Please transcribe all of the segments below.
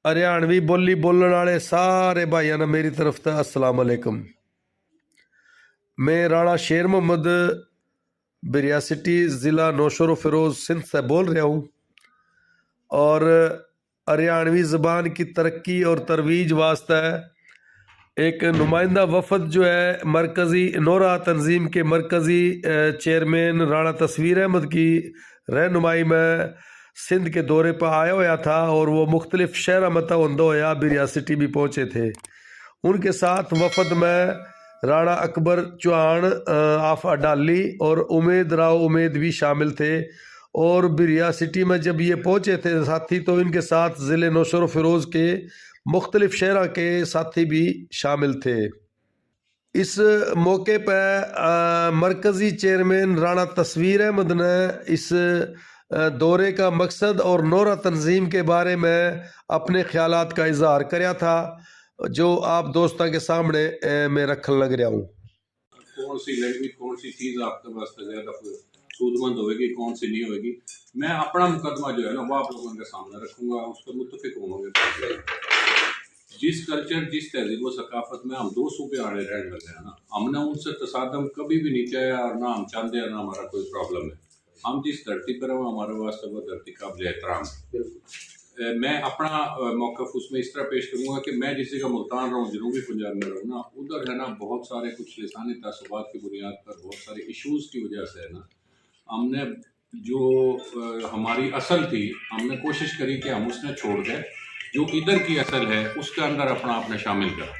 हरियाणवी बोली बोलने वाले सारे भाइयों ने मेरी तरफ से अस्सलाम वालेकुम। मैं राणा शेर मोहम्मद बिरियासिटी ज़िला नौशर फ़िरोज़ सिंध से बोल रहा हूँ और हरियाणवी ज़बान की तरक्की और तरवीज वास्ते एक नुमाइंदा वफद जो है मरकज़ी नोरा तंजीम के मरकज़ी चेयरमैन राणा तस्वीर अहमद की रहनुमाई में सिंध के दौरे पर आया हुआ था और वो मुख्तलिफ शहर मत होंदा होया बिरियासिटी भी पहुँचे थे। उनके साथ वफद में राणा अकबर चौहान आफ अडाली और उमेद राव उमेद भी शामिल थे। और बिरियासिटी में जब ये पहुँचे थे साथी तो इनके साथ ज़िले नौशर फ़िरोज़ के मुख्तलिफ शहर के साथी भी शामिल थे। इस मौके पर मरकज़ी चेयरमैन राणा तस्वीर अहमद ने इस दौरे का मकसद और नोरा तंजीम के बारे में अपने ख्यालात का इजहार कराया था, जो आप दोस्तों के सामने मैं रखने लग रहा हूँ। कौन सी लैंग्वेज कौन सी चीज़ आपके वास्ते ज़्यादा सूदमंद होगी, कौन सी नहीं होगी, मैं अपना मुकदमा जो है ना वो आप लोगों के सामने रखूँगा, उस पर मुत्तफिक होंगे। जिस कल्चर जिस तहजीब व सकाफत में हम दो सूबे आड़े रहने लगे हैं ना, हमने उनसे तसादम कभी भी नहीं चाहा और ना हम चाहते हैं, ना हमारा कोई प्रॉब्लम है। हम जिस धरती पर हैं हमारे वास्ते वो धरती काबिल एहतराम है। मैं अपना मौक़िफ़ उसमें इस तरह पेश करूँगा कि मैं जिस जगह मुल्तान रहा हूँ, जनूबी पंजाब में रहूँ ना, उधर है ना बहुत सारे कुछ लिसानी तासुबात की बुनियाद पर बहुत सारे इशूज़ की वजह से है ना, हमने जो हमारी असल थी हमने कोशिश करी कि हम उसने छोड़ के जो इधर की असल है उसके अंदर अपना आपने शामिल करा।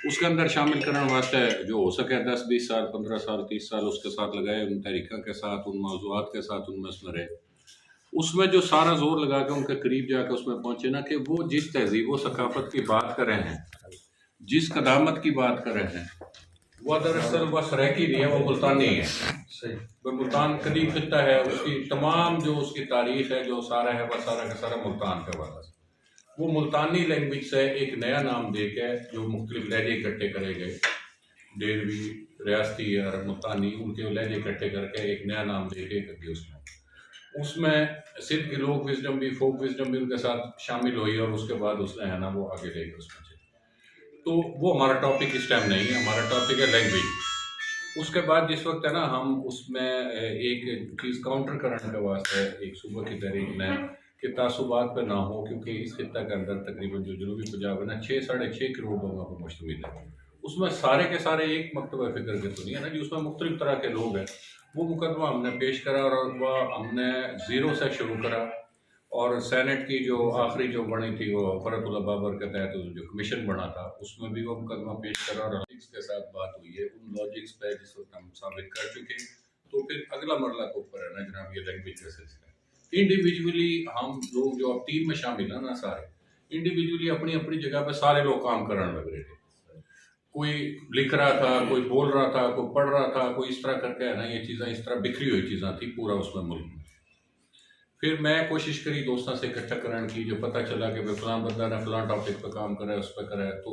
उसके अंदर शामिल करने वास्ते जो हो सके 10-20 साल 15 साल 30 साल उसके साथ लगाए, उन तरीक़ों के साथ उन मौज़ूआत के साथ उनमें उसमें रहे। उसमें जो सारा जोर लगा के उनके करीब जाकर उसमें पहुँचे ना कि वो जिस तहजीब व सकाफत की बात कर रहे हैं, जिस कदामत की बात कर रहे हैं, वह दरअसल वह सराकी नहीं है, वो मुल्तानी है। सही, वह मुल्तान कदीम खित्ता है, उसकी तमाम जो उसकी तारीख़ है जो सारा है वह सारा का सारा मुल्तान का वाला। वो मुल्तानी लैंग्वेज से एक नया नाम दे के जो मुख्तलिफ लहजे इकट्ठे करे गए, डेरवी रियासती और मुल्तानी, उनके लहजे इकट्ठे करके एक नया नाम दे के करके उसमें सिंध की लोक विजडम भी फोक विजडम भी उनके साथ शामिल हुई और उसके बाद उसने है ना वो आगे ले गए उसमें चले। तो वो हमारा टॉपिक इस टाइम नहीं है, हमारा टॉपिक है लैंग्वेज। उसके बाद जिस वक्त है ना हम उसमें एक चीज़ काउंटर करने के वास्ते एक सूबे की तहरीक में कि तासुबात पे ना हो, क्योंकि इस खित्ता के अंदर तकरीबन जो जनूबी पंजाब है ना 6-6.5 करोड़ लोगों पर मुश्तमिल है। उसमें सारे के सारे एक मकतबा फ़िक्र के तो नहीं है ना जी, उसमें मुख्तलिफ तरह के लोग हैं। वो मुकदमा हमने पेश करा और वह हमने ज़ीरो से शुरू करा और सेनेट की जो आखिरी जो बनी थी वो फरतुल्लाह बाबर के तहत जो कमीशन बना था उसमें भी वो मुकदमा पेश करा और लॉजिक्स के साथ बात हुई है। उन लॉजिक्स पे जिस वक्त हम साबित कर चुके तो फिर अगला मरला के ऊपर है ना जनाब ये लैंग्वेज का सिलसिला। इंडिविजुअली हम लोग जो अब टीम में शामिल है ना, सारे इंडिविजुअली अपनी अपनी जगह पर सारे लोग काम करने लग रहे थे। कोई लिख रहा था, कोई बोल रहा था, कोई पढ़ रहा था, कोई इस तरह करके है ना ये चीज़ें इस तरह बिखरी हुई चीज़ें थी पूरा उसमें मुल्क में। फिर मैं कोशिश करी दोस्तों से इकट्ठा करने की, जो पता चला कि फलां बंदा ने फलां टॉपिक पे काम करा है, उस पर करा है। तो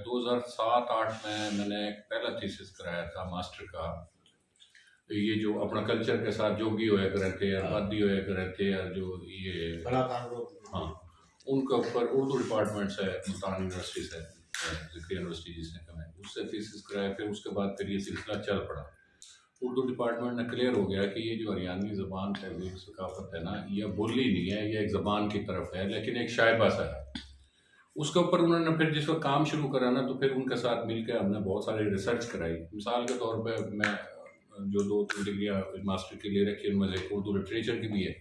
2007-8 में मैंने पहला थीसिस कराया था मास्टर का, ये जो अपना कल्चर के साथ जोगी होया करे थे, आबादी होया करे थे, और जो ये हाँ उनके ऊपर उर्दू डिपार्टमेंट से मुल्तान यूनिवर्सिटी से यूनिवर्सिटी जिसने कहा उससे थीसिस कराया। फिर उसके बाद फिर ये सिलसिला चल पड़ा। उर्दू डिपार्टमेंट में क्लियर हो गया कि ये जो हरियाणवी ज़बान तहजीब सकाफत है ना, यह बोली नहीं है, यह एक ज़बान की तरफ है, लेकिन एक शायबा सा है। उसके ऊपर उन्होंने फिर जिस वक्त काम शुरू करा ना, तो फिर उनके साथ मिलकर हमने बहुत सारी रिसर्च कराई। मिसाल के तौर पर मैं जो 2-3 डिग्रियाँ मास्टर के लिए रखी उनमें से उर्दू लिटरेचर की भी है।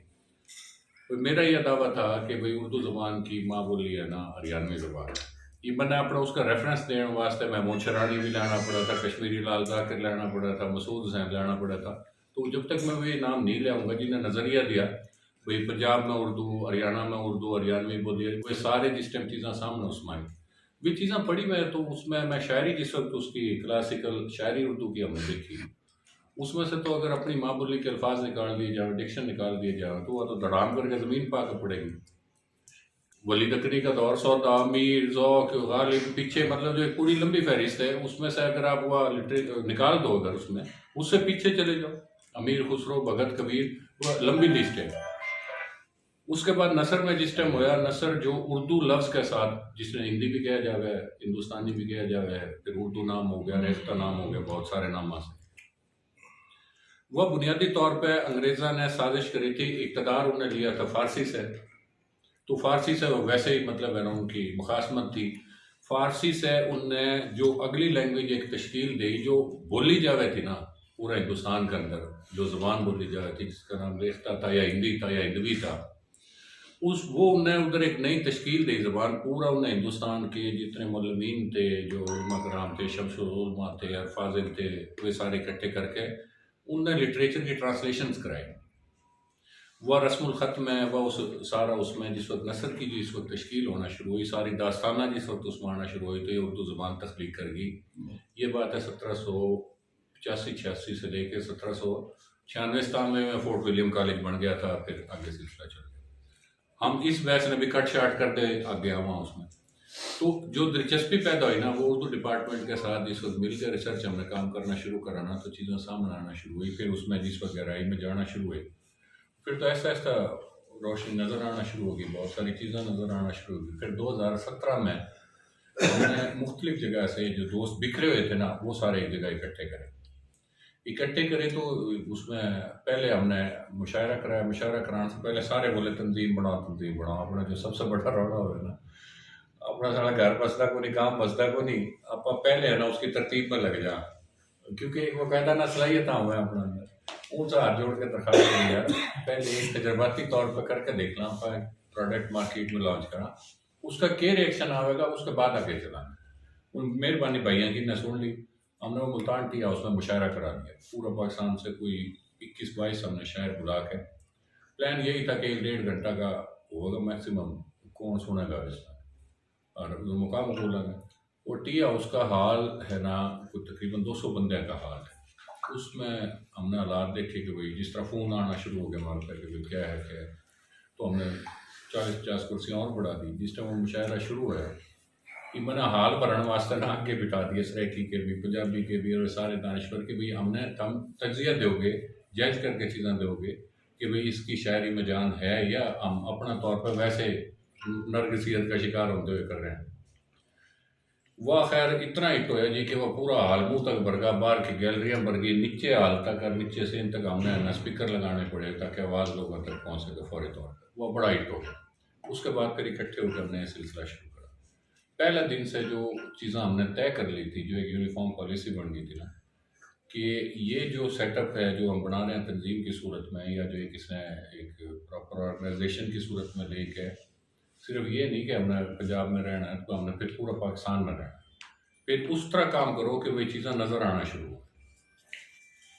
तो मेरा यह दावा था कि भाई उर्दू ज़बान की माँ बोली है ना हरियाणवी ज़बान। ये मैंने अपना उसका रेफरेंस देने वास्ते महमूद शरानी भी लाना पड़ा था, कश्मीरी लाल जाकिर लाना पड़ा था, मसूद हुसैन लाना पड़ा था। तो जब तक मैं वो ये नाम नहीं लाऊंगा जिन्हें नज़रिया दिया भाई पंजाब में उर्दू, हरियाणा में उर्दू, हरियाणवी बोली, वो सारे जिस टाइम चीज़ें सामने उसमें आई भी चीज़ें पढ़ी मैं, तो उसमें मैं शायरी जिस वक्त उसकी क्लासिकल शायरी उर्दू की हमने देखी, उसमें से तो अगर अपनी माँ बोली के अल्फाज निकाल दिए जाए, डिक्शन निकाल दिए जाए, तो वह तो धड़ाम करके ज़मीन पा कर पड़ेगी। वली दकनी का दौर, सौदा, मीर, ज़ौक़, गालिब, पीछे मतलब जो एक पूरी लंबी फहरिस्त है, उसमें से अगर आप वह निकाल दो, अगर उसमें उससे पीछे चले जाओ, अमीर खुसरो, भगत कबीर, वह लंबी लिस्ट है। उसके बाद नसर में जिस टाइम होया, नसर जो उर्दू लफ्ज़ के साथ, जिसने हिंदी भी किया जावे है, हिंदुस्तानी भी किया जावे है, फिर उर्दू नाम हो गया, रेख्ता नाम हो गया, बहुत सारे नाम से, वह बुनियादी तौर पे अंग्रेज़ा ने साजिश करी थी, इक़्तिदार उन्हें लिया था फ़ारसी से, तो फ़ारसी से वैसे ही मतलब है ना उनकी मुखासमत थी। फ़ारसी से उनने जो अगली लैंग्वेज एक तश्कील दी जो बोली जावे थी ना पूरा हिंदुस्तान के अंदर, जो ज़बान बोली जावे थी जिसका नाम रेख्ता था या हिंदी था या हिंदवी था, वो उन्हें उधर एक नई तश्कील दी ज़बान, पूरा उन्हें हिंदुस्तान के जितने मौलमीन थे, जो उलमा कराम थे, शम्सुल उलमा थे, अल्फाजिल थे, वे सारे इकट्ठे करके उनने लिटरेचर की ट्रांसलेशंस कराई। वह रस्मुल ख़त में वह उस सारा उसमें जिस वक्त नसर की जिस वक्त तश्कील होना शुरू हुई, सारी दास्ताना जिस वक्त उसमें आना शुरू हुई, तो ये उर्दू ज़बान तख्लीक कर गई। ये बात है 1785-86 से लेकर 1796 में फ़ोर्ट विलियम कॉलेज बन गया था, फिर आगे सिलसिला चल गया। हम इस बहस ने भी कट शार्ट कर दे आगे आवा उसमें। तो जो दिलचस्पी पैदा हुई ना, वो उर्दू डिपार्टमेंट के साथ जिस वक्त मिलकर रिसर्च हमने काम करना शुरू करा ना, तो चीज़ें सामने आना शुरू हुई। फिर उसमें जिस वक्त गहराई में जाना शुरू हुई, फिर तो ऐसा ऐसा रोशनी नज़र आना शुरू होगी, बहुत सारी चीज़ें नज़र आना शुरू होगी। फिर 2017 में हमने मुख्तलिफ जगह से जो दोस्त बिखरे हुए थे ना, वो सारे एक जगह इकट्ठे करे। तो उसमें पहले हमने मुशायरा कराया, मुशायरा कराने से पहले सारे बोले तंजीम बनाओ। अपना जो सबसे बड़ा रौला हो ना, अपना सारा घर बसता को नहीं, काम बसता को नहीं, आप पहले है ना उसकी तरतीब में लग जा, क्योंकि वो कहता ना सलाहियत हुआ है अपना अंदर ऊँचा हाथ जोड़ के दरखास्त करी यार, पहले एक तजर्बाती तौर पर करके देखना, प्रोडक्ट मार्केट में लॉन्च करा, उसका क्या रिएक्शन आएगा, उसके बाद आगे चलाना। मेहरबानी भाइयों की ने सुन ली, हमने वो मुल्तान किया, उसमें मुशायरा करा दिया पूरा पाकिस्तान से, कोई 21-22 हमने शहर बुला के। प्लान यही था कि 1-1.5 घंटा का होगा मैक्सिमम, कौन सुनेगा इसमें, और मुकाम बोलेंगे। वो टी हाउस का हाल है ना, कोई तकरीबन 200 बंदे का हाल है। उसमें हमने हालात देखे कि भाई जिस तरह फ़ोन आना शुरू हो गया हमारे पे कि भाई क्या है, तो हमने 40-50 कुर्सियाँ और बढ़ा दी। जिस टाइम वो मुशायरा शुरू है कि मैंने हाल भरने वास्ते ना आगे बिठा दिए, सराइकी के भी, पंजाबी के भी, और सारे दानश्वर के भी। हमने तम तजिया दोगे, जज करके चीज़ें दोगे कि भाई इसकी शायरी में जान है, या हम अपना तौर पर वैसे नरगिसियत का शिकार होते हुए कर रहे हैं। वह खैर इतना हिट होया जी कि वह पूरा हाल मुँह तक भर गया, बाहर की गैलरियाँ भर गई, नीचे हाल तक, और नीचे से इन तक हमने ना स्पीकर लगाने पड़े ताकि आवाज़ लोगों तक पहुँच सके फौरी तौर पर। वह बड़ा हिट हो गया। उसके बाद फिर इकट्ठे होकर हमने सिलसिला शुरू करा। पहले दिन से जो चीज़ें हमने तय कर ली थी, जो एक यूनिफॉर्म पॉलिसी बन गई थी ना, कि ये जो सेटअप है जो हम बना रहे हैं तंजीम की सूरत में, या जो इसने एक प्रॉपर ऑर्गेनाइजेशन की सूरत में लेके, सिर्फ ये नहीं कि हमने पंजाब में रहना है, तो हमने फिर पूरा पाकिस्तान में रहना है। फिर उस तरह काम करो कि वही चीज़ें नज़र आना शुरू हो।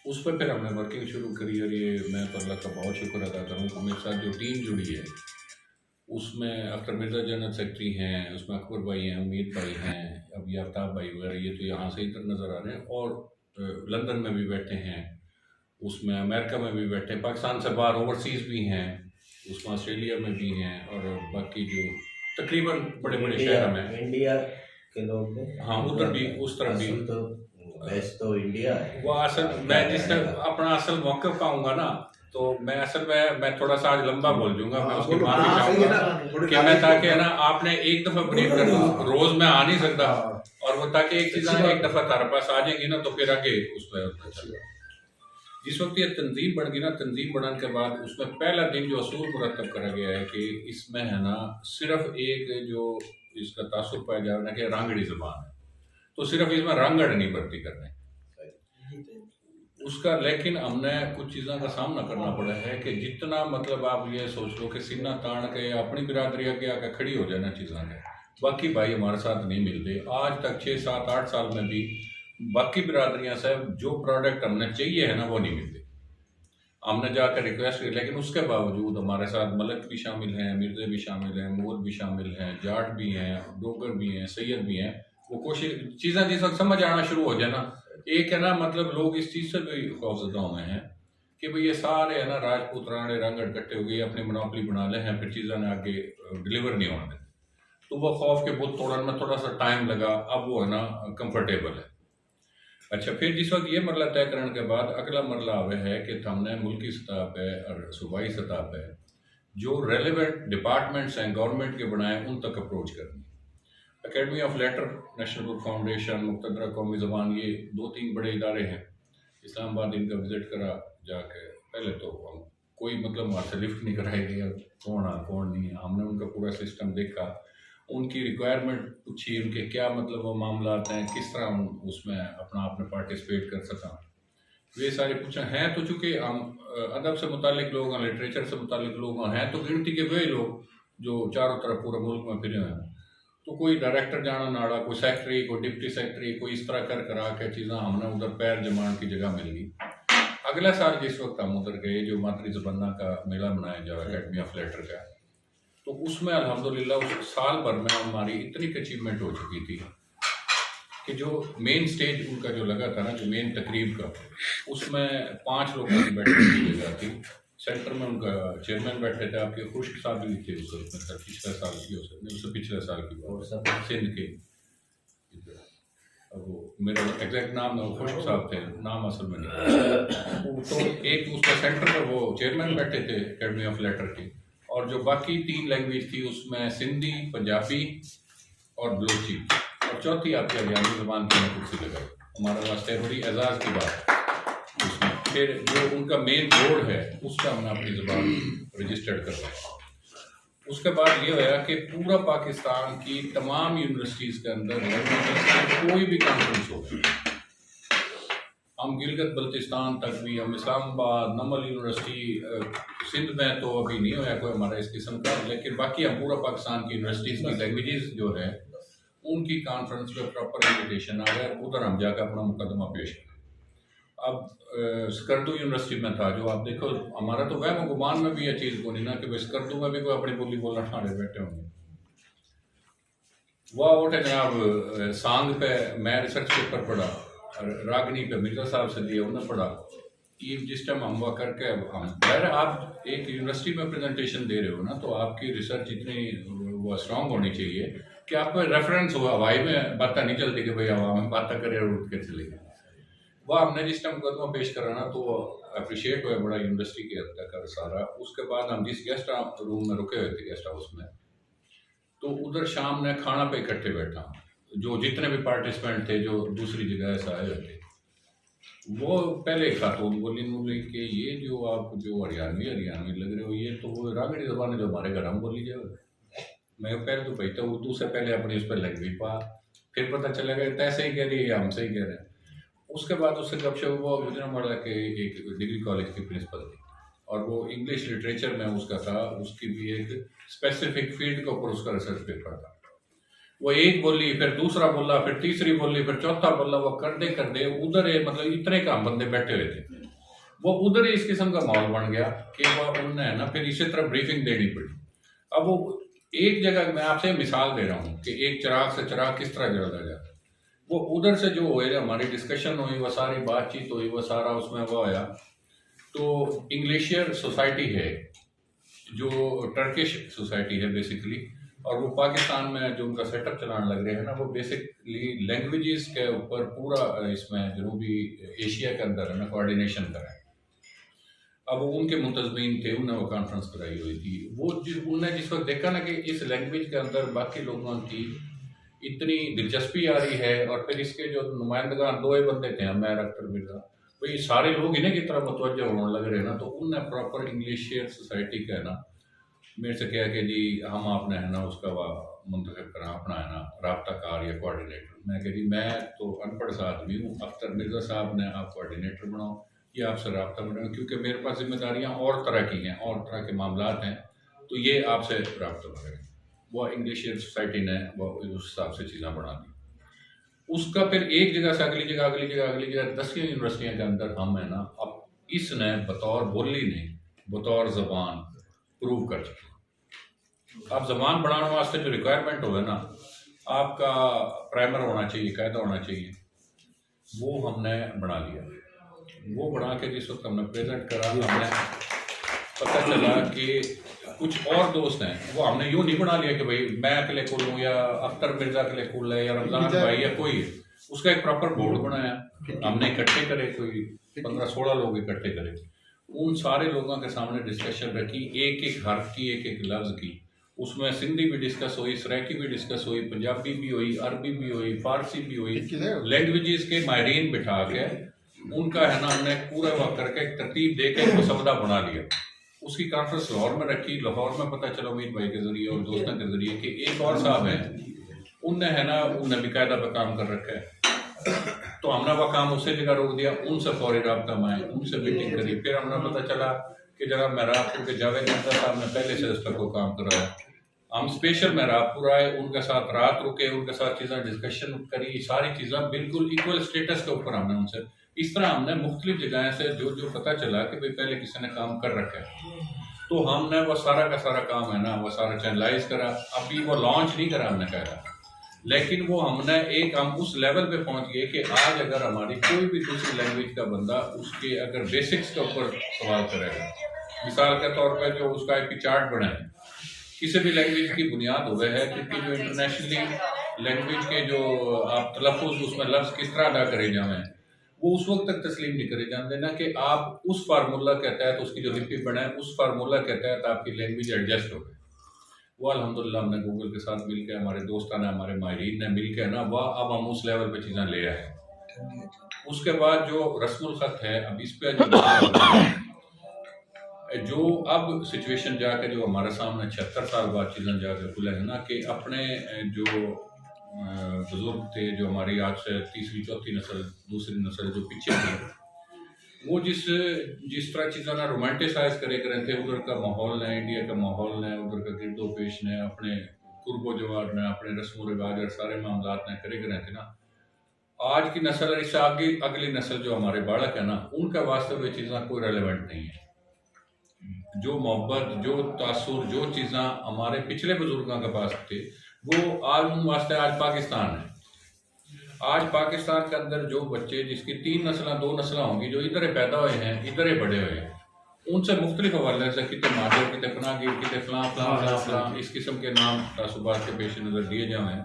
उस पर फिर हमने वर्किंग शुरू करी, और ये मैं तो अल्लाह का बहुत शुक्र अदा करूँ, मेरे साथ जो टीम जुड़ी है उसमें अख्तर मिर्ज़ा जनरल सेक्रेटरी हैं, उसमें अकबर भाई हैं, उम्मीद भाई हैं, अभी आफ्ताब भाई वगैरह, ये तो यहाँ से इधर नज़र आ रहे हैं, और लंदन में भी बैठे हैं, उसमें अमेरिका में भी बैठे हैं, पाकिस्तान से बाहर ओवरसीज़ भी हैं, उसमें ऑस्ट्रेलिया में भी हैं, और बाकी जो तकरीबन बड़े बड़े शहर में इंडिया के लोग थे। हाँ, उधर भी उस तरफ भी। असल तो बेस्ट तो इंडिया है। वो असल मैं जिस तरह अपना असल मौक़िफ़ पाऊंगा ना, तो मैं असल में मैं थोड़ा सा आज लंबा बोल दूंगा, मैं उसकी माफी चाहूंगा कि मैं, ताकि है ना आपने एक दफ़ा ब्रीफ कर लूँ, रोज़ मैं आ नहीं सकता, और वो ताकि एक चीज़ एक दफ़ा तारे पास आ जाएंगी ना, तो फिर आगे उस पर चल। जिस वक्त ये तंजीम बढ़ गई ना, तंजीम बढ़ने के बाद उसमें पहला दिन जो असूल मुरतब करा गया है कि इसमें है ना सिर्फ एक जो इसका तासुर पाया जा रहा है कि रांगड़ी ज़बान है, तो सिर्फ इसमें रांगड़ नहीं भर्ती करने उसका। लेकिन हमने कुछ चीज़ों का सामना करना पड़ा है कि जितना मतलब आप ये सोच लो कि सीना तान के अपनी बिरादरी आगे आकर खड़ी हो जाना चीज़ों के, बाकी भाई हमारे साथ नहीं मिलते। आज तक 6-7-8 साल में भी बाकी बिरादरियाँ से जो प्रोडक्ट हमने चाहिए है ना, वो नहीं मिलते। हमने जाकर रिक्वेस्ट की, लेकिन उसके बावजूद हमारे साथ मलक भी शामिल हैं, मिर्ज़े भी शामिल हैं, मोर भी शामिल हैं, जाट भी हैं, डोगर भी हैं, सैयद भी हैं। वो कोशिश चीज़ें जिस वक्त समझ आना शुरू हो जाए ना, एक है ना मतलब लोग इस चीज़ से भी खौफजदा हुए हैं कि भाई ये सारे है ना राजपूत राणे रंग इकट्ठे हो गए, अपनी मोनोपली बना ले हैं, फिर चीज़ें आगे डिलीवर नहीं होने देते। तो वह खौफ के बुत तोड़ने में थोड़ा सा टाइम लगा, अब वो है ना कंफर्टेबल है। अच्छा, फिर जिस वक्त ये मरला तय करने के बाद अगला मरला आवे है कि हमने मुल्की सतह पे और सूबाई सतह पे जो रेलेवेंट डिपार्टमेंट्स हैं गवर्नमेंट के बनाए उन तक अप्रोच करनी। Academy of letter, national book foundation, Muqtadra Qaumi Zaban, ये 2-3 बड़े इदारे हैं। इस्लामाबाद इनका विज़िट करा जाके, पहले तो हम कोई मतलब हमारे से लिफ्ट नहीं कराई गई, कौन आ कौन नहीं। हमने उनका पूरा सिस्टम देखा, उनकी रिक्वायरमेंट पूछी, उनके क्या मतलब वो मामला हैं, किस तरह हम उसमें अपना आपने पार्टिसिपेट कर सका, वे सारे पूछा हैं। तो चूँकि हम अदब से मुतालिक लोग हैं, लिटरेचर से मुतालिक लोग हैं, तो गिनती के वही लोग जो चारों तरफ पूरे मुल्क में फिरे हैं। तो कोई डायरेक्टर जाना नाड़ा, कोई सेक्रेटरी, कोई डिप्टी सेक्रेटरी, कोई इस तरह कर करा के चीज़ें हमने उधर पैर जमान की जगह मिल गई। अगला साल जिस वक्त हम उधर गए, जो मातरी ज़बाना का मेला मनाया जाए एकेडमी ऑफ लेटर का, तो उसमें अल्हम्दुलिल्लाह उस साल भर में हमारी इतनी अचीवमेंट हो चुकी थी कि जो मेन स्टेज उनका जो लगा था ना, जो मेन तकरीब का, उसमें 5 लोगों की बैठने की जगह थी। सेंटर में उनका चेयरमैन बैठे थे, आपके खुश्क साहब भी थे उस वक्त, मतलब पिछले साल की, उससे पिछले साल की बात, सिंध के। अब वो मेरा एग्जैक्ट नाम खुश्क साहब थे, नाम असल में नहीं। तो एक उसका सेंटर पर वो चेयरमैन बैठे थे एकेडमी ऑफ लेटर के, और जो बाकी 3 लैंग्वेज थी उसमें सिंधी, पंजाबी और बलोची, और चौथी आपकी हरियाणवी ज़बान की कुर्सी लगाई। हमारे वास्ते बड़ी एजाज़ की बात है। उसमें फिर जो उनका मेन बोर्ड है उसका हमने अपनी ज़बान रजिस्टर्ड करवाया। उसके बाद ये होया कि पूरा पाकिस्तान की तमाम यूनिवर्सिटीज़ के अंदर कोई भी कॉन्फ्रेंस हो, हम गिलगित बल्तिस्तान तक भी, हम इस्लामाबाद, नमल यूनिवर्सिटी, सिंध में तो अभी नहीं होया कोई हमारा इस किस्म का, लेकिन बाकी हम पूरा पाकिस्तान की यूनिवर्सिटीज़ की लैंग्वेजेस जो है उनकी कॉन्फ्रेंस में प्रॉपर इन्विटेशन आ गया, उधर हम जाकर अपना मुकदमा पेश करें। अब स्कर्दू यूनिवर्सिटी में था, जो आप देखो हमारा तो वह गुमान में भी ये चीज़ को नहीं ना कि भाई स्कर्दू में भी कोई अपनी बोली बोलना ठाणे बैठे होंगे। वह उठे जनाब सांग पे मैं रिसर्च पेपर पढ़ा, रागनी पे मिर्जा साहब से दिया, उन्हें पढ़ा। ये जिस टाइम हम वह करके हम खैर, आप एक यूनिवर्सिटी में प्रेजेंटेशन दे रहे हो ना, तो आपकी रिसर्च इतनी वो स्ट्रांग होनी चाहिए कि आपको रेफरेंस हुआ, हवाई में बातें नहीं चलती कि भाई हवा में बातें करे और उठ के चले गए। वह हमने जिस टाइम मुकदमा पेश करा ना, तो अप्रिशिएट हुआ बड़ा यूनिवर्सिटी के हद तक सारा। उसके बाद हम जिस गेस्ट रूम में रुके हुए थे, गेस्ट हाउस में, तो उधर शाम ने खाना पे इकट्ठे बैठा, जो जितने भी पार्टिसिपेंट थे जो दूसरी जगह से आए हुए थे, वो पहले खातून बोली कि ये जो आप जो हरियाणवी लग रहे हो, ये तो वो रागड़ी ज़बान है जो हमारे घर हम बोली जाए। मैं पहले तो भाई तो उर्दू से पहले अपनी उस पर लैंग्वेज पा, फिर पता चलेगा तैसे ही कह रही है हमसे ही कह रहे हैं। उसके बाद उससे गपशप हुआ, गुजरांवाला के एक डिग्री कॉलेज की प्रिंसिपल थी, और वो इंग्लिश लिटरेचर में उसका था, उसकी भी एक स्पेसिफिक फील्ड के ऊपर उसका रिसर्च पेपर था। वो एक बोली, फिर दूसरा बोला, फिर तीसरी बोली, फिर चौथा बोला, वो करते उधर मतलब इतने काम बंदे बैठे हुए थे, वो उधर ही इस किस्म का माहौल बन गया कि वो उन्हें ना फिर इसी तरह ब्रीफिंग देनी पड़ी। अब वो एक जगह, मैं आपसे मिसाल दे रहा हूँ कि एक चिराग से चिराग किस तरह जलता जाता, वो उधर से जो हुए, हमारी डिस्कशन हुई, वो सारी बातचीत हुई, वो सारा उसमें वो आया। तो इंग्लिशियर सोसाइटी है, जो टर्किश सोसाइटी है बेसिकली, और वो पाकिस्तान में जो उनका सेटअप चलाने लग रहे हैं ना, वो बेसिकली लैंग्वेजेस के ऊपर पूरा इसमें जनूबी एशिया के अंदर है ना कोऑर्डिनेशन कराए। अब उनके मुंतजमीन थे, उन्होंने वो कॉन्फ्रेंस कराई हुई थी। वो उन्होंने जिस वक्त देखा ना कि इस लैंग्वेज के अंदर बाकी लोगों की इतनी दिलचस्पी आ रही है, और फिर इसके जो नुमाइंदगान 2 ही बंदे थे, मैं अख्तर मिर्जा, भाई सारे लोग इन्हें की तरफ मुतवज्जह होने लग रहे हैं ना, तो उनने प्रॉपर इंग्लिशियर सोसाइटी का है ना मेरे से कहा कि जी हम आपने है ना उसका मुंतखब करा अपना है ना राब्ताकार या कोऑर्डिनेटर। मैं कह जी मैं तो अनपढ़ सा आदमी हूँ, अख्तर मिर्जा साहब ने आप कोऑर्डिनेटर बनाओ, ये आपसे रब्ता बनाओ, क्योंकि मेरे पास जिम्मेदारियाँ और तरह की हैं, और तरह के मामलात हैं, तो ये आपसे रब्ता बनाए। वो इंग्लिशियर सोसाइटी ने वो उस हिसाब से चीज़ें बना दी। उसका फिर एक जगह से अगली जगह 10 यूनिवर्सिटियों के अंदर हम है ना, अब इसने बतौर बोली नहीं बतौर ज़बान प्रूव कर चुके। आप ज़बान बढ़ाने वास्ते जो रिक्वायरमेंट हो ना, आपका प्राइमर होना चाहिए, कायदा होना चाहिए, वो हमने बना लिया। वो बना के जिस वक्त हमने प्रेजेंट करा, हमने पता चला कि कुछ और दोस्त हैं, वो हमने यूँ नहीं बना लिया कि भाई मैं अकेले खोलूँ या अख्तर मिर्जा अकेले खोल है या रमज़ान भाई या कोई है। उसका एक प्रॉपर बोर्ड बनाया, हमने इकट्ठे करे, कोई 15-16 लोग इकट्ठे करे। उन सारे लोगों के सामने डिस्कशन रखी, एक एक हर्फ की, एक एक लफ्ज़ की। उसमें सिंधी भी डिस्कस हुई, सराइकी भी डिस्कस हुई, पंजाबी भी हुई, अरबी भी हुई, फारसी भी हुई। लैंग्वेजेस के माहिरीन बिठा के उनका है ना हमने पूरा वक्त करके एक तरतीब दे के मसवदा बना लिया। उसकी कॉन्फ्रेंस लाहौर में रखी। लाहौर में पता चला उम्मीद भाई के ज़रिए और दोस्तों के ज़रिए कि एक और साहब हैं, उनने है ना उनने भी कायदा पर काम कर रखा है। तो हमने वह काम उसी जगह रोक दिया, उनसे फौरी रब्ता में आए, उनसे मीटिंग करी। फिर हमने पता चला कि जनाब महराबपुर के जावेद अख्तर साहब ने पहले से इस पर को काम कराया। हम स्पेशल महराबपुर आए, उनके साथ रात रुके, उनके साथ चीज़ें डिस्कशन करी, सारी चीज़ें बिल्कुल इक्वल स्टेटस के ऊपर हमने उनसे इस तरह हमने मुख्तलिफ जगह से जो जो पता चला कि भाई पहले किसी ने काम कर रखा है, तो हमने वो सारा का सारा काम है ना वो सारा चैनलाइज करा। अभी वो लॉन्च नहीं करा हमने कहा, लेकिन वो हमने एक हम उस लेवल पे पहुंच गए कि आज अगर हमारी कोई भी दूसरी लैंग्वेज का बंदा उसके अगर बेसिक्स के ऊपर सवाल करेगा, मिसाल के तौर पर जो उसका एक चार्ट बना है, किसी भी लैंग्वेज की बुनियाद हुआ है क्योंकि जो इंटरनेशनली लैंग्वेज के जो आप तलफ़ुज़ उसमें लफ्ज़ किस तरह अदा करे जाएँ, वो उस वक्त तक तस्लीम नहीं करे जाते ना कि आप उस फार्मूला के तहत उसकी जो लिपि बनाए उस फार्मूला के तहत आपकी लैंग्वेज एडजस्ट हो गई। वो अल्हम्दुलिल्लाह हमने गूगल के साथ मिल के, हमारे दोस्तान ने, हमारे माहिरीन ने मिल के ना वह अब हम उस लेवल पे चीज़ें ले आए। उसके बाद जो रस्मुल ख़त है, अब इस पर जो अब सिचुएशन जाके जो हमारे सामने 76 साल बाद चीज़ें जाके खुले हैं ना कि अपने जो बुजुर्ग थे, जो हमारी आज से तीसरी चौथी नस्ल, दूसरी नस्ल जो पीछे थी, वो जिस तरह चीज़ें ना रोमांटिसाइज करे थे, उधर का माहौल ने, इंडिया का माहौल ने, उधर का गिरदो पेश ने, अपने कुर्बो जवाब ने, अपने रस्म रिवाज और सारे मामलात ने करे थे ना, आज की नस्ल इससे आगे अगली नस्ल जो हमारे बालक है ना, उनका वास्ते वो चीज़ें कोई रेलेवेंट नहीं है। जो मोहब्बत, जो तासुर, जो चीज़ें हमारे पिछले बुजुर्गों के पास थे, वो आज उन वास्ते आज पाकिस्तान है। आज पाकिस्तान के अंदर जो बच्चे जिसकी 3 नस्लें 2 नस्लें होंगी, जो इधर पैदा हुए हैं, इधर बड़े हुए हैं, उनसे मुख्तलिफ हवाले से कितने माधो, कितने फनागीर, कितने फलां फलां फलां फलां इस किस्म के नाम तासुबात के पेश नज़र दिए जाए,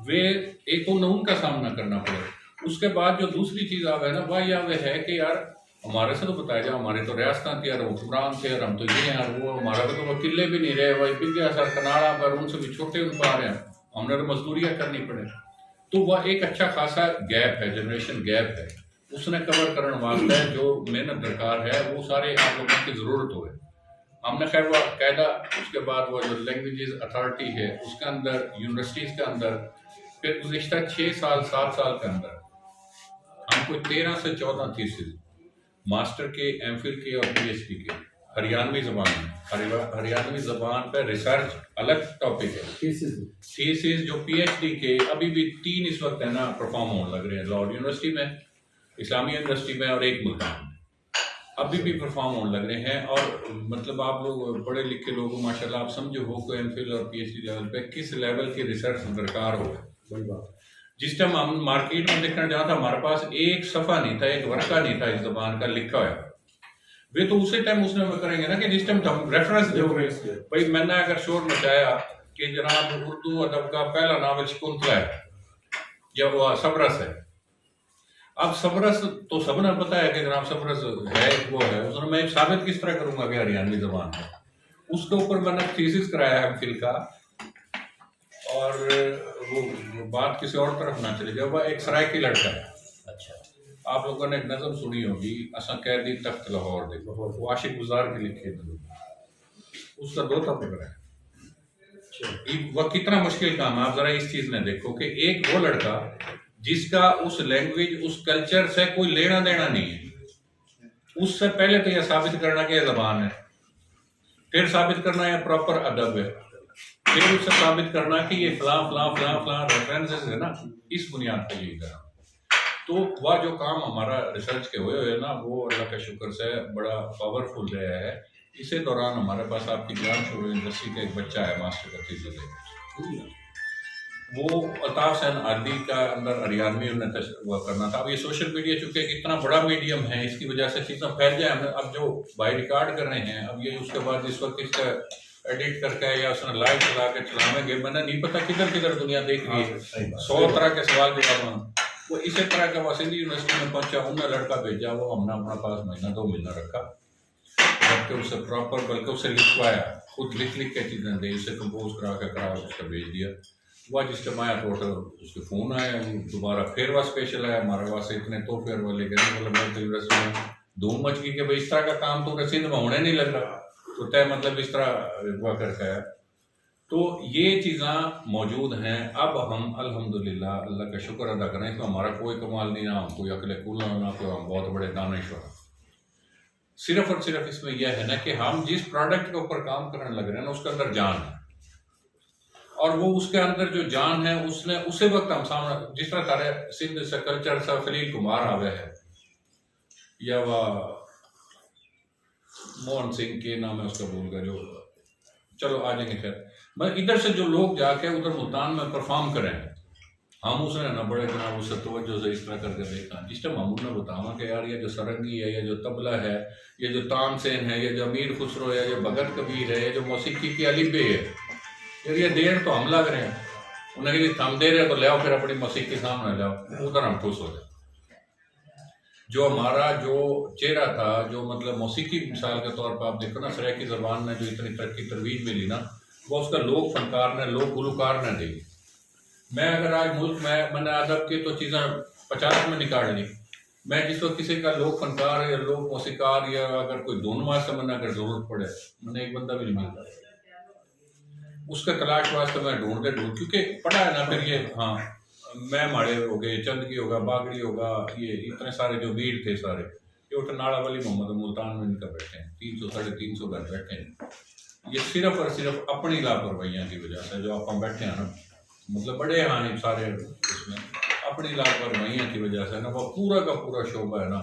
वे एक उनका सामना करना पड़े। उसके बाद जो दूसरी चीज़ आवे ना वह यह है कि यार हमारे से तो बताया जाए, हमारे तो रियासत थी यार, हुक्मरान थे और हम तो ये हैं, वो हमारा तो वो किले भी नहीं रहे, वही बिल्कुल सर कनाड़ा पर उनसे भी छोटे उन पा रहे हैं, हमने तो मजदूरियाँ करनी पड़े। तो वह एक अच्छा खासा गैप है, जनरेशन गैप है, उसने कवर करने वास्ते जो मेहनत दरकार है वो सारे आप लोगों की ज़रूरत हो। हमने खैर वह कायदा उसके बाद वो जो लैंग्वेजेस अथॉरिटी है उसके अंदर यूनिवर्सिटीज़ के अंदर फिर गुज़िश्ता 6 साल 7 साल के अंदर हमको 13 से 14 थीसिस मास्टर के, एमफिल के और पीएचडी के हरियाणवी ज़बान में, हरियाणवी ज़बान पर रिसर्च अलग टॉपिक है, थीसिस जो पीएचडी के अभी भी 3 इस वक्त है ना परफॉर्म होने लग रहे हैं, लाहौर यूनिवर्सिटी में, इस्लामिया यूनिवर्सिटी में और एक मुल्तान में अभी भी परफॉर्म होने लग रहे हैं। और मतलब आप लोग पढ़े लिखे लोग हो माशाल्लाह, आप समझो हो को एमफिल और पीएचडी लेवल पे किस लेवल की रिसर्च दरकार हो। जिस टाइम हम मार्केट में देखना चाहता हमारे पास एक सफ़ा नहीं था, एक वर्का नहीं था इस ज़बान का लिखा हुआ, वे तो उसी टाइम उसने करेंगे ना कि जिस टाइम हम रेफरेंस दोगे। भाई मैंने अगर शोर मचाया कि जनाब उर्दू अदब का पहला नावल शकुंतला है या वो सबरस है, अब सबरस तो सबने पता है कि जनाब सबरस है, वो है, उसने मैं साबित किस तरह करूंगा कि हरियाणवी ज़बान है। उसके ऊपर मैंने थीसिस कराया है एमफिल का, और वो बात किसी और तरफ ना चले जाए। वह एक सरायकी लड़का है, अच्छा, आप लोगों ने एक नज़म सुनी होगी, असा कैदी तख्त लाहौर देखो, वो आशिक गुजार के लिखे थे, उसका 2 पकड़ा है। वह कितना मुश्किल काम है, आप जरा इस चीज़ में देखो कि एक वो लड़का जिसका उस लैंग्वेज उस कल्चर से कोई लेना देना नहीं है, उससे पहले तो यह साबित करना कि यह ज़बान है, फिर साबित करना यह प्रॉपर अदब है, फिर उससे साबित करना कि ये फलां फलां फलां फलां रेफरेंसेस है ना, इस बुनियाद पर यही करना। तो वह जो काम हमारा रिसर्च के हुए ना, वो अल्लाह के शुक्र से बड़ा पावरफुल रहा है। इसी दौरान हमारे पास आपकी जान शुरू यूनिवर्सिटी का एक बच्चा है मास्टर का तीसरे, वो अताफ सैन आदि का अंदर हरियाणवी उन्हें वो करना था। अब ये सोशल मीडिया चूँकि इतना बड़ा मीडियम है, इसकी वजह से चीज़ें फैल जाए। अब जो भाई रिकॉर्ड कर रहे हैं, अब ये उसके बाद इस वक्त इसका एडिट करके या उसने लाइव चला के चलावेंगे, मैंने नहीं पता किधर किधर दुनिया देख रही है, 100 तरह के सवाल जवाब। वो इसी तरह का वह सिंधी यूनिवर्सिटी में पहुंचा, उन्हें लड़का भेजा, वो हमने अपना पास महीना 2 महीना रखा, जबकि उससे प्रॉपर, बल्कि उससे लिखवाया, खुद लिख के चीज़ें दी, उसे कंपोज करा उसका भेज दिया। वह जिस टाइम आया तो उसके फ़ोन आया, दोबारा फिर वह स्पेशल आया हमारे पास, इतने तोहफे वाले गए, मतलब मैं तो रस्म धूम मच गई कि भाई इस तरह का काम तो रसीद में होने नहीं लग रहा, तो तय मतलब इस तरह हुआ करके आया। तो ये चीज़ें मौजूद हैं। अब हम अल्हम्दुलिल्लाह अल्लाह का शुक्र अदा करें, इसमें हमारा कोई कमाल नहीं, ना हम कोई अकल कुल ना कोई हम बहुत बड़े दानिश्वर। सिर्फ और सिर्फ इसमें यह है ना कि हम जिस प्रोडक्ट के ऊपर काम करने लग रहे हैं ना, उसके अंदर जान है, और वो उसके अंदर जो जान है उसने उसी वक्त हम सामने, जिस तरह तारे सिंध से कल्चर सा खलील कुमार आवे है, या वह मोहन सिंह के नाम है उसका भूल गया, जो चलो आ जाएंगे। खैर मतलब इधर से जो लोग जाके उधर मुल्तान में परफॉर्म करें, हम उसने ना बड़े जनाब उससे तवज्जो से इस तरह करके देखा। जिस टाइम हम उन्हें बतावा कि यार ये जो सरंगी है, ये जो तबला है, ये जो तानसेन है, ये जो अमीर खुसरो है, ये भगत कबीर है, ये जो मौसीकी की अलीबे है, यार ये देर तो हम लग रहे हैं। उन्हें यदि थम दे रहे तो ले आओ, फिर अपनी मौसीकी सामने लाओ, उधर हम खुश हो जाए। जो हमारा जो चेहरा था, जो मतलब मौसीकी मिसाल के तौर पर आप देखो ना, सराय की ज़बान में जो इतनी तरक्की तरवीज मिली ना, वो उसका लोक फनकार ने, लोक गुलकार ने दी। मैं अगर आज मुल्क में मैंने अदब की तो चीज़ें 50 में निकाल ली, मैं जिस वक्त किसी का लोक फनकार या लोक मौसीकार या अगर कोई दोनों वास्ते मैंने अगर ज़रूरत पड़े, मैंने एक बंदा भी नहीं मिलता, उसका तलाश वास्ते मैं ढूंढते क्योंकि पढ़ा है ना। फिर ये हाँ, मैं माड़े हो गए, चंदगी होगा, बागड़ी होगा, ये इतने सारे जो वीर थे सारे, ये उठे नाड़ा वाली मोहम्मद मुल्तान में इनका बैठे हैं, 300 साढ़े 300 घर बैठे हैं। ये सिर्फ और सिर्फ अपनी लापरवाहियों की वजह से, जो आप बैठे हैं ना, मतलब बड़े हानि सारे उसमें अपनी लापरवाहियों की वजह से ना, वो पूरा का पूरा शोबा है ना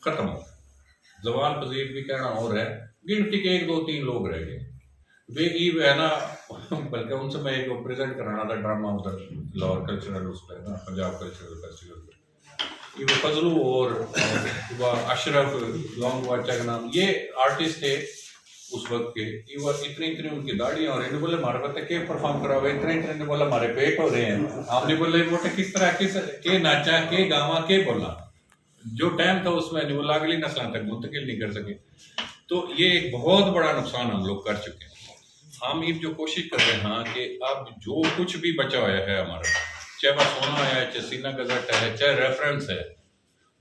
खत्म हो गया। जवाल पजीर भी कहना और है, गिनती के 1 2 3 लोग रह गए वे ईब है ना। बल्कि उनसे मैं एक प्रेजेंट कराना था ड्रामा उधर लाहौर कल्चरल उस पर ना, पंजाब कल्चरल फेस्टिवल पर। ये फजलू और अशरफ लॉन्ग वाचा का नाम, ये आर्टिस्ट थे उस वक्त के। ये वो इतनी उनकी दाढ़ियाँ, और इन्हें बोले हमारे पता के परफॉर्म करा हुआ, इतने बोला हमारे पेट हो रहे हैं। आपने बोले बोटे किस तरह के नाचा, के गावा, के बोला, जो टाइम था उसमें नहीं बोला, अगली नस्ल तक मुंतकिल नहीं कर सके। तो ये एक बहुत बड़ा नुकसान हम लोग कर चुके हैं। हम ये जो कोशिश कर रहे हैं हाँ कि अब जो कुछ भी बचा हुआ है हमारा, चाहे वह सोना है, चाहे सीना गजट है, चाहे रेफरेंस है,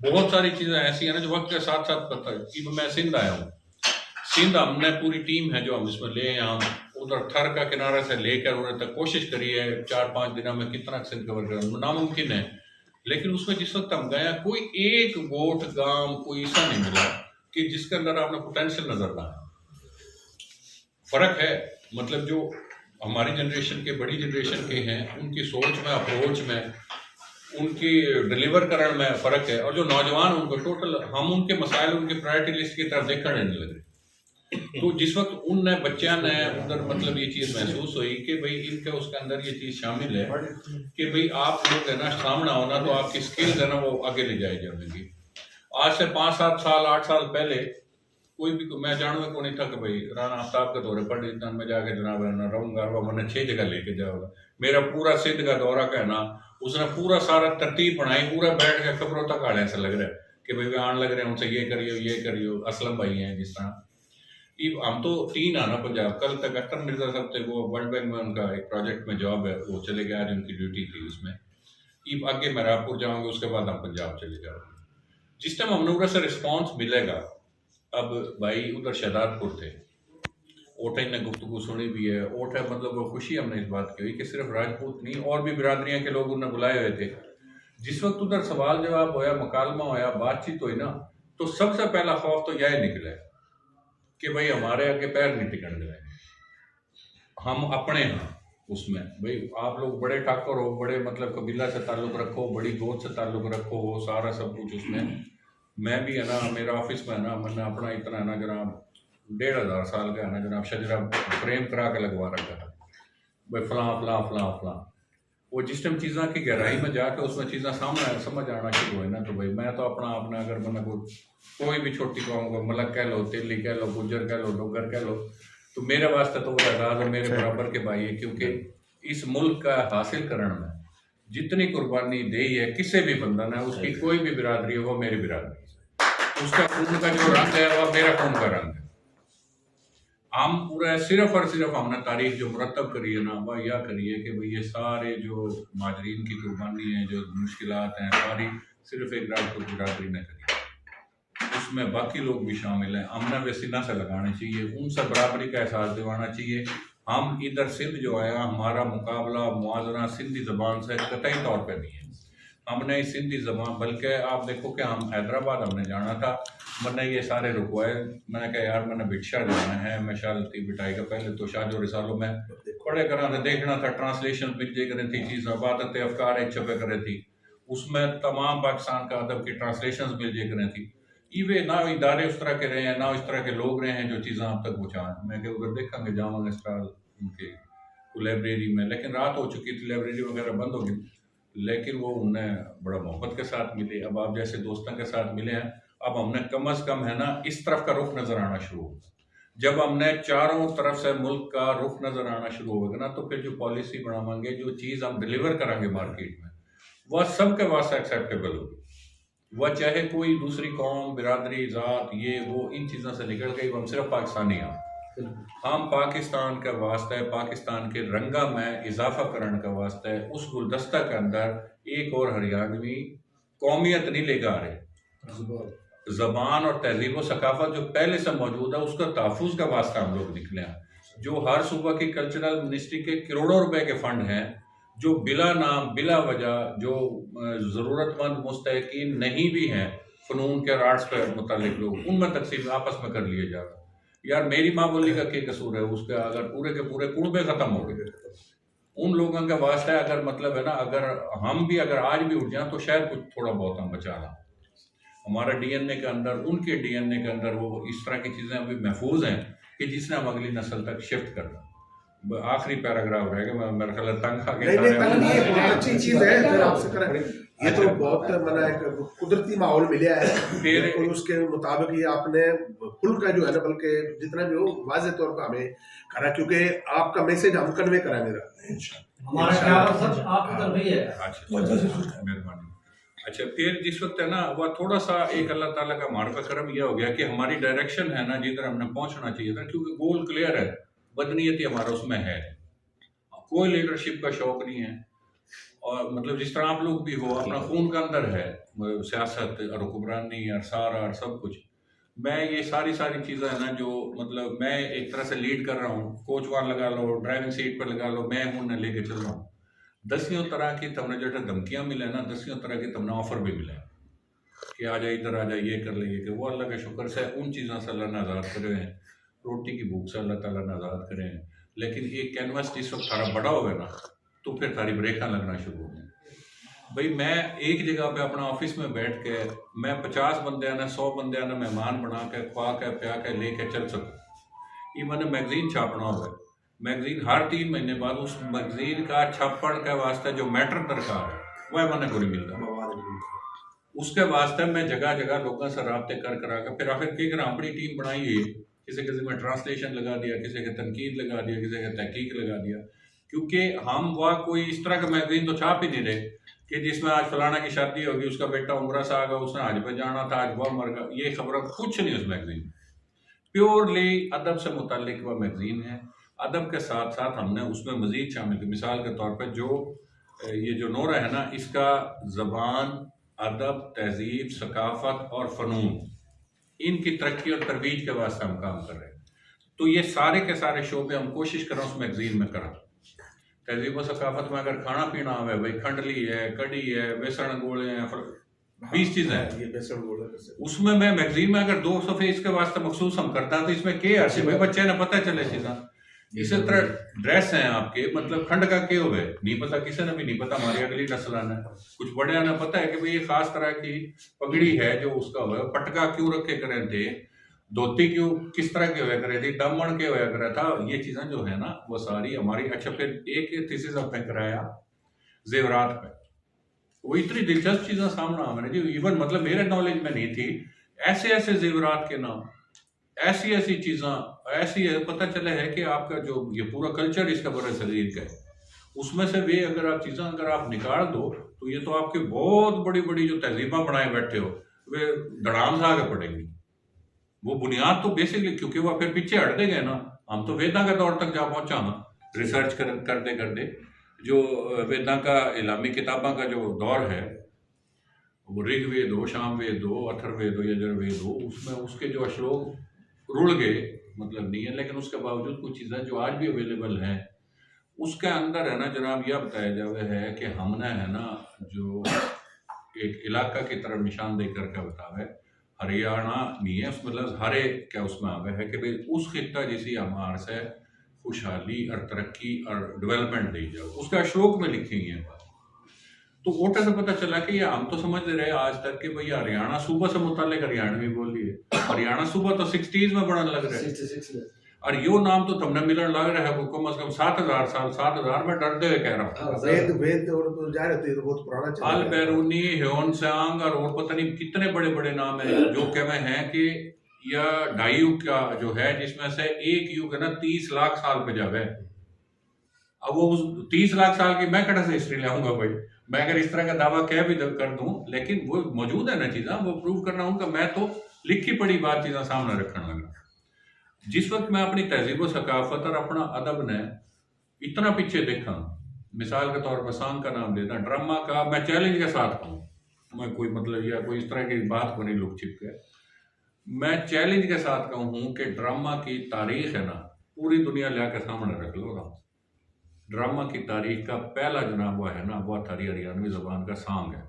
बहुत सारी चीज़ें ऐसी हैं ना जो वक्त के साथ साथ पता है कि मैं सिंध आया हूँ। सिंध हमने पूरी टीम है जो हम इसमें ले हैं, हम उधर थर का किनारा से लेकर उन्हें तक कोशिश करी है 4-5 दिनों में कितना सिंध कवर करना नामुमकिन है। लेकिन उसमें जिस वक्त हम गए, कोई एक गोट गांव कोई ऐसा नहीं मिला कि जिसके अंदर आपने पोटेंशियल नजर ना आए। फर्क है, मतलब जो हमारी जनरेशन के, बड़ी जनरेशन के हैं, उनकी सोच में, अप्रोच में, उनकी डिलीवर करने में फ़र्क है। और जो नौजवान उनको टोटल हम उनके मसाइल, उनके प्रायोरिटी लिस्ट की तरफ देखने नहीं लग रहे। तो जिस वक्त उन बच्चों ने उधर मतलब ये चीज़ महसूस हुई कि भाई इनके उसके अंदर ये चीज़ शामिल है कि भाई आप लोग है ना सामना होना, तो आपकी स्किल्स है ना वो आगे ले जाई जाएंगी। आज से 5-7 साल 8 साल पहले कोई भी मैं जानूंगा को नहीं था कि भाई राना आफ्ताब के दौरे पर में जाके जनाब रहना रहूँगा, मैंने 6 जगह लेके जाऊँगा। मेरा पूरा सिंध का दौरा कहना, उसने पूरा सारा तरतीब बनाई, पूरा बैठ के खबरों तक आने से लग रहा है कि भाई वे आने लग रहे हैं, उनसे ये करियो। असलम भाई हैं जिस तरह, हम तो 3 आना पंजाब, कल तक अख्तर मिर्जा साहब थे, वो वर्ल्ड बैंक में उनका एक प्रोजेक्ट में जॉब है, वो चले गए, आज उनकी ड्यूटी थी उसमें। आगे मैं रायपुर जाऊँगा, उसके बाद हम पंजाब चले जाऊँगे। जिस टाइम हमने उधर से रिस्पॉन्स मिलेगा, अब भाई उधर शहदादपुर थे, ओठे ने गुफ्तगू सुनी भी है, ओठे मतलब वो खुशी हमने इस बात की हुई कि सिर्फ राजपूत नहीं और भी बिरादरियाँ के लोग उन्हें बुलाए हुए थे। जिस वक्त उधर सवाल जवाब होया, मुकालमा होया, बातचीत हुई ना, तो सबसे पहला खौफ तो यह निकला कि भाई हमारे आगे पैर नहीं टिकन दे, हम अपने हैं उसमें। भाई आप लोग बड़े ठाकुर हो, बड़े मतलब कबीला से ताल्लुक़ रखो, बड़ी गोद से ताल्लुक़ रखो, वो सारा सब कुछ उसमें। मैं भी है ना, मेरा ऑफिस में है ना, मैंने अपना इतना है ना जनाब 1500 साल का है ना जनाब शजरा फ्रेम करा के लगवा रखा था, भाई फलां। वो जिस टाइम चीज़ों की गहराई में जाकर उसमें चीज़ें सामने समझ आना शुरू हुई ना, तो भाई मैं तो अपना अगर मैंने कोई भी छोटी कहूँगा, मलक कह लो, तेली कह लो, गुजर कह लो, डोगर कह लो, तो मेरे वास्ते तो वो आज़ाद और मेरे बराबर के भाई है। क्योंकि इस मुल्क का हासिल करने में जितनी कुर्बानी दी है किसी भी बंदा ने, उसकी कोई भी बिरादरी हो, वो मेरी बिरादरी है, उसका खून का जो रंग है वह मेरा खून का रंग है। हम पूरा सिर्फ और सिर्फ हमने तारीख जो मुरतब करी है ना वह यह करी है कि भाई ये सारे जो माजरीन की कुर्बानी है, जो मुश्किलात हैं, सारी सिर्फ एक राजपूत बिरादरी ने करी है। उसमें बाकी लोग भी शामिल हैं। हमने वे सीना से लगाने चाहिए, उनसे बराबरी का एहसास दिलाना चाहिए। हम इधर सिंध जो आया, हमारा मुकाबला मुआवजा सिंधी ज़बान से कतई तौर पर नहीं है। हमने इस सिंधी ज़बान, बल्कि आप देखो कि हम हैदराबाद हमने जाना था, मैंने ये सारे रुकवाए। मैंने कहा यार मैंने भिक्षा जाना है, मैं शालती बिठाई का पहले तो शाहजो रिसालों में पढ़े करा था, देखना था, ट्रांसलेशन पिछे करे थी, चीज़ आबादत अफकार एक छपे करे थी, उसमें तमाम पाकिस्तान का अदब की ट्रांसलेशन मिल जे करें थी। इवे ना इदारे उस तरह के रहे हैं, ना इस तरह के लोग रहे हैं जो चीज़ें आप तक पहुँचाएँ। मैं उधर देखेंगे जावांगे स्टाल उनके लाइब्रेरी में, लेकिन रात हो चुकी थी, लाइब्रेरी वगैरह बंद हो गई, लेकिन वो उन्हें बड़ा मोहब्बत के साथ मिले। अब आप जैसे दोस्तों के साथ मिले हैं, अब हमने कम अज़ कम है ना इस तरफ का रुख नज़र आना शुरू होगा। जब हमने चारों तरफ से मुल्क का रुख नज़र आना शुरू होगा ना, तो फिर जो पॉलिसी बनावांगे, जो चीज़ हम डिलीवर करेंगे मार्केट में, वह सबके वास्ते एक्सेप्टेबल होगी। वह चाहे कोई दूसरी कौम, बिरादरी, ज़ात, ये वो इन चीज़ों से निकल गई, हम सिर्फ पाकिस्तानी हैं। हम पाकिस्तान के वास्ते, पाकिस्तान के रंगा में इजाफा करने का वास्ते उस गुलदस्ता के अंदर एक और हरियाणवी कौमियत नहीं लेकर आ रहे। ज़बान और तहजीब व सकाफत जो पहले से मौजूद है उसका तहफ़्फ़ुज़ का वास्ता हम लोग निकले हैं। जो हर सूबा की कल्चरल मिनिस्ट्री के करोड़ों रुपए के फंड हैं, जो बिला नाम बिला वजह जो ज़रूरतमंद मुस्तहिकीन नहीं भी हैं, फ़नून के आर्ट्स पर मुतालिक लोग, उनमें तकसीम आपस में कर लिए जा रहा है। यार मेरी माँ बोली का क्या कसूर है उसका, अगर पूरे के पूरे कुड़बे ख़त्म हो गए उन लोगों के वास्ते, अगर मतलब है ना, अगर हम भी अगर आज भी उठ जाएं तो शायद कुछ थोड़ा बहुत हम बचा लें। हमारा डीएनए के अंदर, उनके डीएनए के अंदर वो इस तरह की चीज़ें अभी महफूज हैं कि जिसने हम अगली नस्ल तक शिफ्ट करना। आखिरी पैराग्राफ रहेगा, मेरे ख्याल तंग आ गया। बहुत अच्छी चीज है, फिर आपसे करें। ये तो बहुत मैंने एक कुदरती माहौल मिला है, फिर उसके मुताबिक ये आपने खुल का जो है ना, बल्कि जितना भी हो वाज़े तौर पर हमें करा, क्योंकि आपका मैसेज हम कन्वे करा मेरा हमारा ख्याल सब आपकी तरफ ही है। अच्छा, मेहरबानी। अच्छा, फिर जिस वक्त है ना वह थोड़ा सा एक अल्लाह ताला का हमारे पे करम यह हो गया कि हमारी डायरेक्शन है ना जिधर हमने पहुंचना चाहिए था, क्योंकि गोल क्लियर है, बदनीयती हमारा उसमें है, कोई लीडरशिप का शौक नहीं है। और मतलब जिस तरह आप लोग भी हो, अपना खून का अंदर है सियासत और हुक्मरानी और सारा और सब कुछ। मैं ये सारी चीज़ें है ना जो मतलब मैं एक तरह से लीड कर रहा हूँ, कोच वान लगा लो, ड्राइविंग सीट पर लगा लो, मैं हूँ न लेके चल रहा हूँ। दसियों तरह की तमने जो धमकियाँ मिले ना, दसियों तरह की तमने ऑफर भी मिले कि आ जाए इधर, आ जाए, ये कर ले, ये कर। वो अल्लाह के शुक्र से उन चीज़ों से अल्लाह ने आज़ाद करे हैं, रोटी की भूख से अल्लाह ताला ने आज़ाद करे हैं। लेकिन एक कैनवस जिस वक्त थारा बड़ा हो गया ना, तो फिर थारी ब्रेकां लगना शुरू हो गई। भाई मैं एक जगह पे अपना ऑफिस में बैठ के मैं 50 बंदे आना 100 बंदे आना मेहमान बना के खुआ के प्या के लेके चल सकूँ। ये मैंने मैगजीन छापना होगा, मैगजीन हर 3 महीने बाद उस मैगजीन का छापण के वास्ते जो मैटर दरकार है वह मैंने को नहीं मिलता। उसके वास्ते मैं जगह जगह लोगों से रबते कर के फिर आखिर की अपनी टीम बनाई है, किसी में ट्रांसलेशन लगा दिया, किसी के तनकीद लगा दिया, किसी के तहकीक लगा दिया। क्योंकि हम वह कोई इस तरह का मैगजीन तो छाप ही नहीं रहे कि जिसमें आज फलाना की शादी होगी, उसका बेटा उम्र से आ गया, उसने हज पे जाना था, आज वह मर गया, ये खबर कुछ नहीं उस मैगजीन में। प्योरली अदब से मुतालिक वह मैगजीन है। अदब के साथ साथ हमने उसमें मज़ीद शामिल की, मिसाल के तौर पर जो ये जो नोरा है ना, इसका ज़बान, अदब, तहजीब, सकाफत और फ़नून, इनकी तरक्की और तरवीज के वास्ते हम काम कर रहे हैं। तो ये सारे के सारे शोबे हम कोशिश कर रहे हैं उस मैगजीन में करा। तहजीब व सकाफत में अगर खाना पीना आवे, भाई खंडली है, कड़ी है, बेसन गोले हैं, 20 चीज़ें हैं। उसमें मैं मैगजीन में अगर 2 सफ़े इसके वास्ते मखसूस हम करता तो इसमें क्या अर्से भाई बच्चे ने पता चले चीज़ा। इसी तरह ड्रेस हैं आपके, मतलब खंड का क्या हो नहीं पता, किसी ने भी नहीं पता, हमारी अगली नस्ल आना कुछ बड़े आना पता है कि भाई ये खास तरह की पगड़ी है जो उसका हुआ, पटका क्यों रखे करे थे, धोती क्यों किस तरह के होया करे थे, दमन के होया करा था, ये चीज़ें जो है ना वो सारी हमारी। अच्छा, फिर एक थीसिस आपने कराया जेवरात पे, वो इतनी दिलचस्प चीज़ें सामने आ रही थी, इवन मतलब मेरे नॉलेज में नहीं थी। ऐसे ऐसे जेवरात के नाम, ऐसी ऐसी चीज़ें, ऐसी पता चला है कि आपका जो ये पूरा कल्चर इसका बड़ा शरीर का है, उसमें से वे अगर आप चीज़ें अगर आप निकाल दो तो ये तो आपके बहुत बड़ी बड़ी जो तहजीबा बनाए बैठे हो वे धड़ाम से आगे पड़ेंगी। वो बुनियाद तो बेसिकली, क्योंकि वह फिर पीछे हट देंगे ना, हम तो वेदा का दौर तक जा पहुंचा हाँ रिसर्च करते करते। जो वेदा का इलामी किताबों का जो दौर है वो ऋग्वेद हो, सामवेद हो, अथर्ववेद हो, यजुर्वेद हो, उसमें उसके जो श्लोक रुड़ गए मतलब नहीं है, लेकिन उसके बावजूद कुछ चीज़ें जो आज भी अवेलेबल हैं उसके अंदर है ना जनाब यह बताया जावे है कि हमने है ना जो एक इलाका की तरफ निशान दे करके बतावे हरियाणा नहीं है उसमें मतलब हरे क्या उसमें आवे है कि भाई उस खिता जिसी हमारे से खुशहाली और तरक्की और डेवलपमेंट दी जाओ, उसका श्लोक में लिखी है बात। तो वोटर से पता चला कि ये हम तो समझते रहे आज तक कि भाई हरियाणा सूबा से मुतालिक हरियाणवी बोली है, हरियाणा सूबा तो 60s में बढ़ने लग रहा है 66 में। और यो नाम तो तुमने मिलने लग रहा है वो कम से कम 7000 साल, 7000 में डरते हुए कह रहा हूँ। वेद वेद और तो जा रहे थे तो बहुत पुराना चल अल रहा है। बैरूनी, ह्योन सांग और पता नहीं कितने बड़े बड़े नाम है जो कह में है कि यह 2.5 युग का जो है जिसमें से एक युग है ना 30 लाख साल पे जावे। अब वो उस 30 लाख साल की मैं कटा से हिस्ट्री लाऊंगा भाई, मैं अगर इस तरह का दावा कह भी कर दूं, लेकिन वो मौजूद है ना चीज़ा वो प्रूव करना उनका, मैं तो लिखी पड़ी बात चीज़ा सामने रखने लगा। जिस वक्त मैं अपनी तहजीब व सकाफत और अपना अदब ने इतना पीछे देखा, मिसाल के तौर पर सांग का नाम देता, ड्रामा का मैं चैलेंज के साथ कहूँ, मैं कोई मतलब या कोई इस तरह की बात को नहीं लुक छिप के, मैं चैलेंज के साथ कहूँ कि ड्रामा की तारीख है ना पूरी दुनिया ला के सामने रख लो ना, ड्रामा की तारीख का पहला जनाब हुआ है ना वो थारी हरियाणवी जबान का सांग है।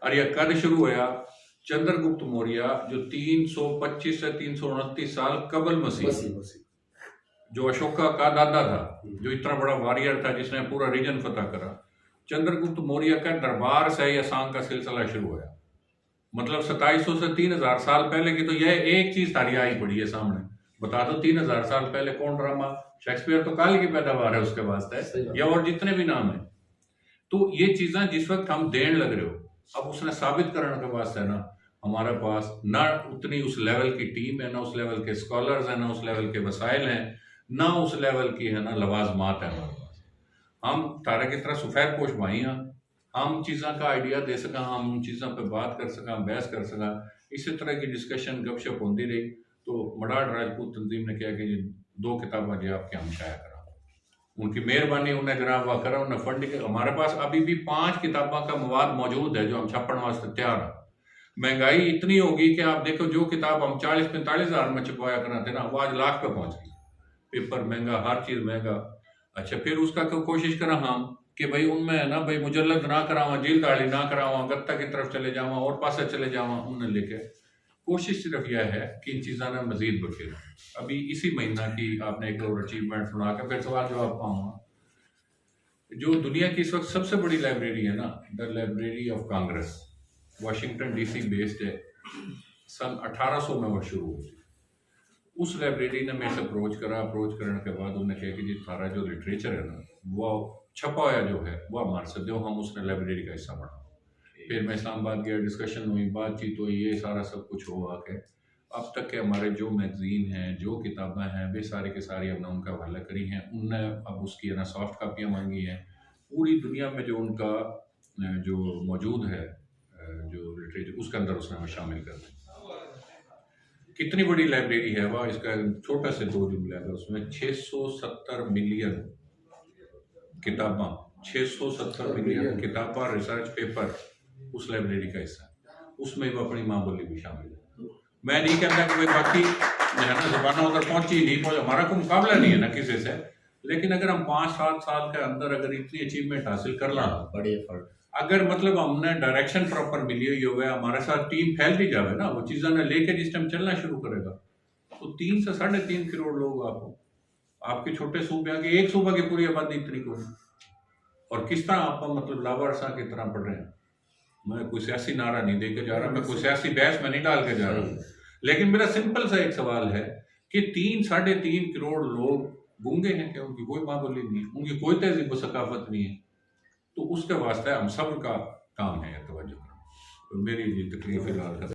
और यह कद शुरू हुआ चंद्रगुप्त मौर्य जो 325 से 329 साल कबल मसीह, जो अशोका का दादा था, जो इतना बड़ा वॉरियर था जिसने पूरा रीजन फतह करा, चंद्रगुप्त मौर्य का दरबार से यह सांग का सिलसिला शुरू हुआ। मतलब 2700 से 3000 साल पहले की तो यह एक चीज तारी आई पड़ी है सामने, बता दो 3000 साल पहले कौन ड्रामा, शेक्सपियर तो काल की पैदावार है उसके वास्ते, या और जितने भी नाम है। तो ये चीजें जिस वक्त हम देने लग रहे हो, अब उसने साबित करने के वास्ते ना हमारे पास ना उतनी उस लेवल की टीम है, ना उस लेवल के स्कॉलर्स हैं, ना उस लेवल के वसाइल हैं, ना उस लेवल की है ना लवाजमात है हमारे पास। हम तारे की तरह सफेद पोश भाई हैं, हम चीज़ों का आइडिया दे सका, हम उन चीज़ों पे बात कर सका, बहस कर सका, इसी तरह की डिस्कशन गपशप होती रही। तो मडार राजपूत तंजीम ने कहा कि ये 2 किताबें जो आपके हम शाया करा, उनकी मेहरबानी उन्हें जनाब वाह करा, उन्हें फंड के हमारे पास अभी भी 5 किताबों का मवाद मौजूद है जो हम छापने वास्ते तैयार हैं। महंगाई इतनी होगी कि आप देखो जो किताब हम 40-45 हज़ार में छपवाया करते थे ना वो आज लाख पे पहुंच गई, पेपर महंगा, हर चीज़ महंगा। अच्छा फिर उसका क्यों कोशिश करा हम कि भाई उनमें है ना भाई मुजल्लद ना करावा, जीलदाड़ी ना करावा, गत्ता की तरफ चले जावा और पासे चले जावा, उन्हें लेके कोशिश सिर्फ यह है कि इन चीज़ों ने मजीद बखेरा। अभी इसी महीना की आपने एक और अचीवमेंट सुना के फिर सवाल जवाब पाऊंगा। जो दुनिया की इस वक्त सबसे बड़ी लाइब्रेरी है ना, the library of Congress, Washington DC based है, सन 1800 में वो शुरू हुई। उस लाइब्रेरी ने मेरे से अप्रोच करने के बाद उन्होंने कहा कि जी सारा जो लिटरेचर है ना वो छपा हुआ जो है वो हमारे से दो, हम उसने लाइब्रेरी का हिस्सा बना। फिर मैं इस्लामाबाद गया, डिस्कशन हुई, बातचीत हुई, ये सारा सब कुछ हुआ के अब तक के हमारे जो मैगजीन हैं, जो किताबें हैं, वे सारी के सारी हमने उनका हवाला करी हैं। उनने अब उसकी है ना सॉफ्ट कापियाँ मांगी हैं। पूरी दुनिया में जो उनका जो मौजूद है जो लिटरेचर उसके अंदर उसने हमें शामिल कर दिया। कितनी बड़ी लाइब्रेरी है वह, इसका छोटा से 2 जुमले है, उसमें 670 मिलियन किताबें, 670 मिलियन किताबें, रिसर्च पेपर उस लाइब्रेरी का हिस्सा है। उसमें वो अपनी माँ बोली भी शामिल है। मैं नहीं कहता कि भाई बाकी है ना ज़बाना उधर पहुंची नहीं पहुंची, हमारा कोई मुकाबला नहीं है ना किसी से, लेकिन अगर हम 5-7 साल के अंदर अगर इतनी अचीवमेंट हासिल कर ला, बड़ी एफर्ट, अगर मतलब हमने डायरेक्शन प्रॉपर मिली हुई हो गया, हमारे साथ टीम फैलती जावे ना, वो चीज़ें ने लेके जिस टाइम चलना शुरू करेगा तो 3 से 3.5 करोड़ लोग आपके छोटे सूबे के, एक सूबा की पूरी आबादी इतनी को, और किस तरह आप मतलब लावारसा की तरह पढ़ रहे हैं। मैं कोई सियासी नारा नहीं दे के जा रहा, मैं कोई सियासी बहस में नहीं डाल के जा रहा, लेकिन मेरा सिंपल सा एक सवाल है कि 3-3.5 करोड़ लोग गूंगे हैं क्या? उनकी कोई माँ बोली नहीं है, उनकी कोई तहजीब सकाफत नहीं है। तो उसके वास्ते हम सब का काम है तवज्जो करना। तो मेरी ये तकलीफ फिलहाल